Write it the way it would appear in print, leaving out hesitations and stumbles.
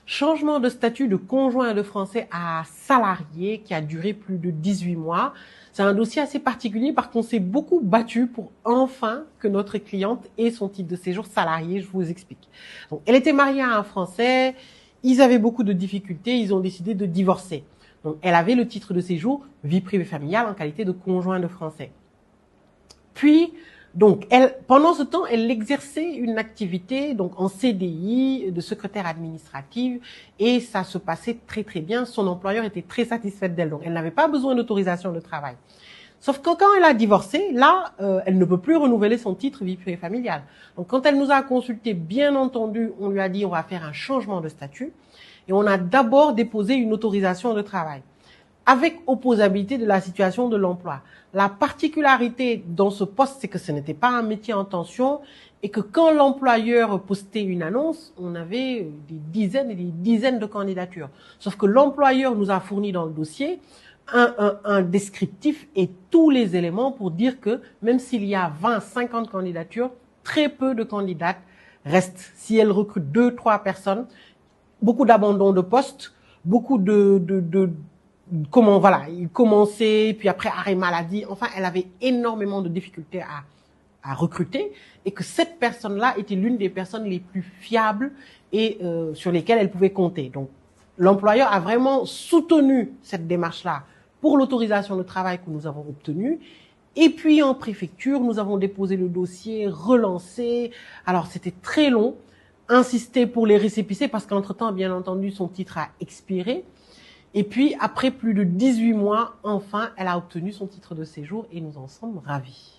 Changement de statut de conjoint de français à salarié qui a duré plus de 18 mois. C'est un dossier assez particulier parce qu'on s'est beaucoup battu pour enfin que notre cliente ait son titre de séjour salarié. Je vous explique. Donc, elle était mariée à un Français. Ils avaient beaucoup de difficultés. Ils ont décidé de divorcer. Donc, elle avait le titre de séjour vie privée familiale en qualité de conjoint de français. Puis, donc, pendant ce temps, elle exerçait une activité donc en CDI de secrétaire administrative et ça se passait très très bien. Son employeur était très satisfait d'elle, donc elle n'avait pas besoin d'autorisation de travail. Sauf que quand elle a divorcé, là, elle ne peut plus renouveler son titre vie privée familiale. Donc, quand elle nous a consulté, bien entendu, on lui a dit on va faire un changement de statut et on a d'abord déposé une autorisation de travail avec opposabilité de la situation de l'emploi. La particularité dans ce poste, c'est que ce n'était pas un métier en tension et que quand l'employeur postait une annonce, on avait des dizaines et des dizaines de candidatures. Sauf que l'employeur nous a fourni dans le dossier un descriptif et tous les éléments pour dire que même s'il y a 20, 50 candidatures, très peu de candidates restent. Si elle recrute 2, 3 personnes, beaucoup d'abandon de poste, beaucoup il commençait, puis après arrêt maladie. Enfin, elle avait énormément de difficultés à recruter et que cette personne-là était l'une des personnes les plus fiables et sur lesquelles elle pouvait compter. Donc, l'employeur a vraiment soutenu cette démarche-là pour l'autorisation de travail que nous avons obtenue. Et puis, en préfecture, nous avons déposé le dossier, relancé. Alors, c'était très long, insisté pour les récépissés parce qu'entre-temps, bien entendu, son titre a expiré. Et puis, après plus de 18 mois, enfin, elle a obtenu son titre de séjour et nous en sommes ravis.